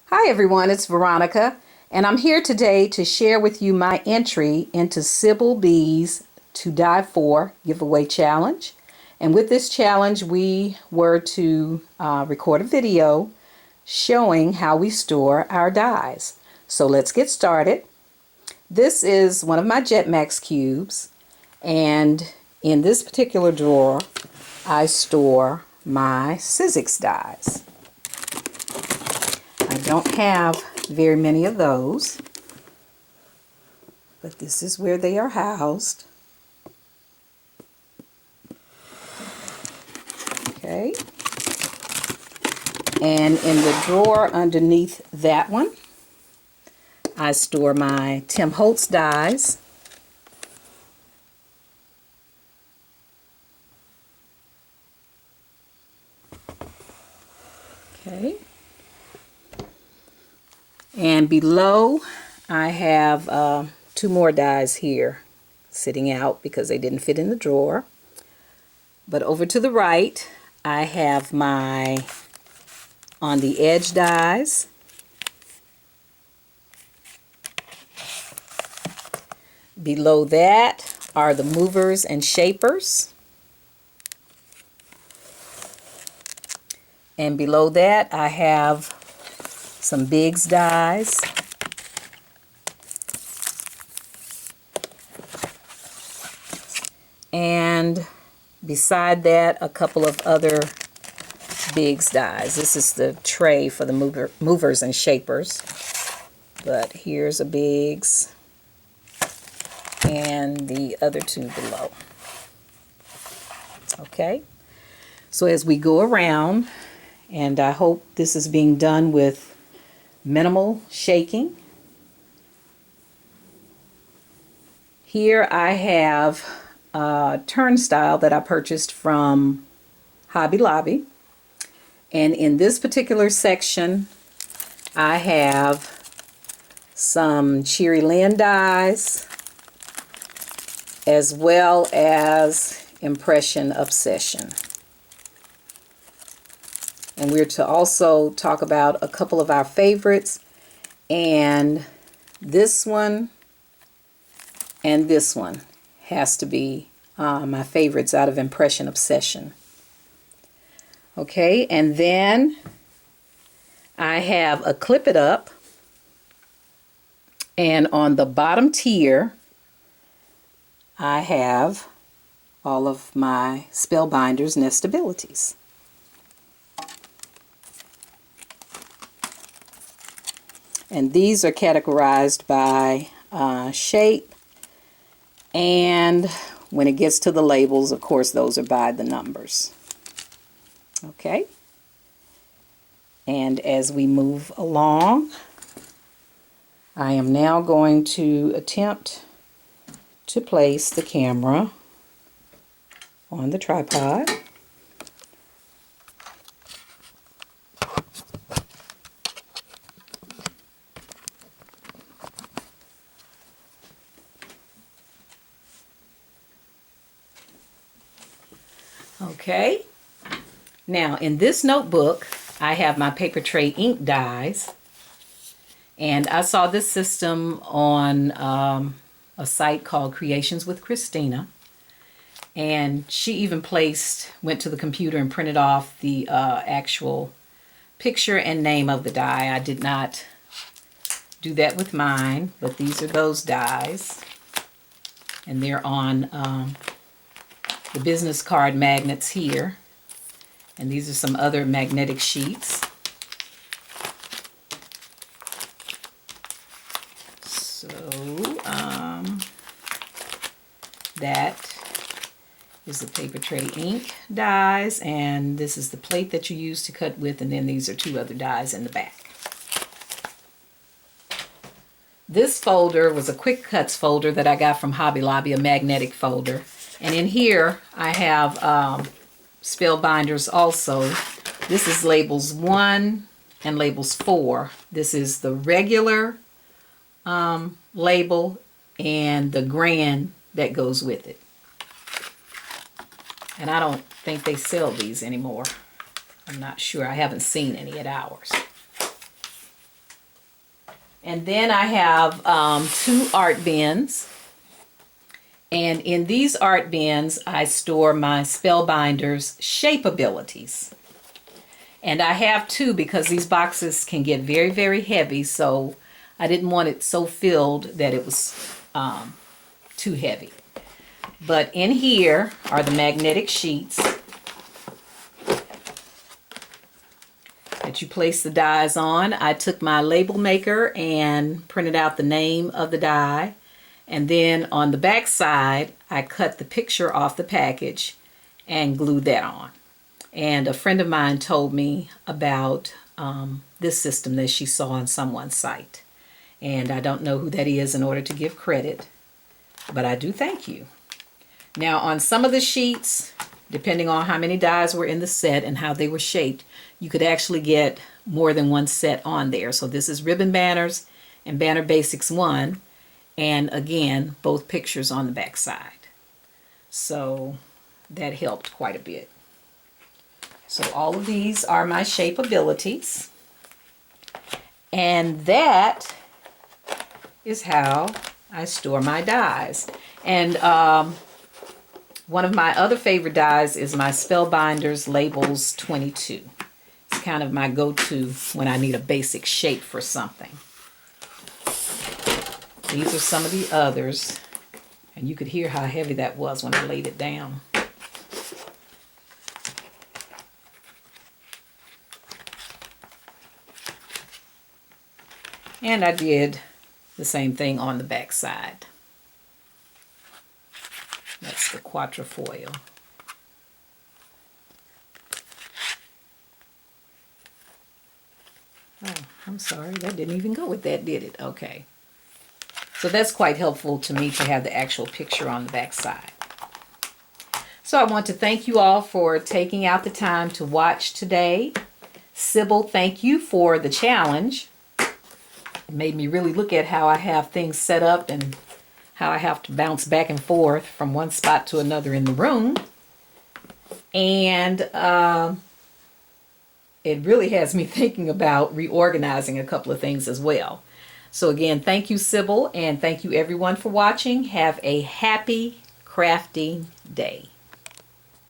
Hi everyone, it's Veronica, and I'm here today to share with you my entry into Sybil B's To Die For giveaway challenge. And with this challenge, we were to record a video showing how we store our dies. So let's get started. This is one of my Jetmax cubes, and in this particular drawer, I store my Sizzix dies. I don't have very many of those, but this is where they are housed. Okay. And in the drawer underneath that one, I store my Tim Holtz dies. Okay. And below, I have two more dies here sitting out because they didn't fit in the drawer. But over to the right, I have my On the Edge dies. Below that are the movers and shapers. And below that, I have some Biggs dies. And beside that, a couple of other Biggs dies. This is the tray for the movers and shapers. But here's a Biggs and the other two below. Okay, so as we go around, and I hope this is being done with minimal shaking. Here I have a turnstile that I purchased from Hobby Lobby. And in this particular section, I have some Cheery Lynn dies, as well as Impression Obsession. And we're to also talk about a couple of our favorites, and this one and this one has to be my favorites out of Impression Obsession. Okay, and then I have a Clip It Up, and on the bottom tier I have all of my Spellbinders Nestabilities. And these are categorized by shape, and when it gets to the labels, of course, those are by the numbers. Okay. And as we move along, I am now going to attempt to place the camera on the tripod. Okay, now in this notebook I have my paper tray ink dies, and I saw this system on a site called Creations with Christina, and she even went to the computer and printed off the actual picture and name of the die. I did not do that with mine, but these are those dies, and they're on the business card magnets here, and these are some other magnetic sheets. So that is the paper tray ink dies, and this is the plate that you use to cut with, and then these are two other dies in the back. This folder was a quick cuts folder that I got from Hobby Lobby, a magnetic folder. And in here, I have Spellbinders also. This is labels 1 and labels 4. This is the regular label and the grand that goes with it. And I don't think they sell these anymore. I'm not sure. I haven't seen any at ours. And then I have 2 art bins. And in these art bins, I store my Spellbinder's shape abilities. And I have 2 because these boxes can get very, very heavy. So I didn't want it so filled that it was too heavy. But in here are the magnetic sheets that you place the dies on. I took my label maker and printed out the name of the die. And then on the back side, I cut the picture off the package and glued that on. And a friend of mine told me about this system that she saw on someone's site. And I don't know who that is in order to give credit, but I do thank you. Now on some of the sheets, depending on how many dies were in the set and how they were shaped, you could actually get more than one set on there. So this is Ribbon Banners and Banner Basics 1. And again, both pictures on the back side. So that helped quite a bit. So all of these are my shape abilities. And that is how I store my dies. And one of my other favorite dies is my Spellbinder's Labels 22. It's kind of my go-to when I need a basic shape for something. These are some of the others. And you could hear how heavy that was when I laid it down. And I did the same thing on the back side. That's the quatrefoil. Oh, I'm sorry, that didn't even go with that, did it? Okay. So that's quite helpful to me to have the actual picture on the back side. So I want to thank you all for taking out the time to watch today. Sybil, thank you for the challenge. It made me really look at how I have things set up and how I have to bounce back and forth from one spot to another in the room. And it really has me thinking about reorganizing a couple of things as well. So again, thank you, Sybil, and thank you everyone for watching. Have a happy crafting day.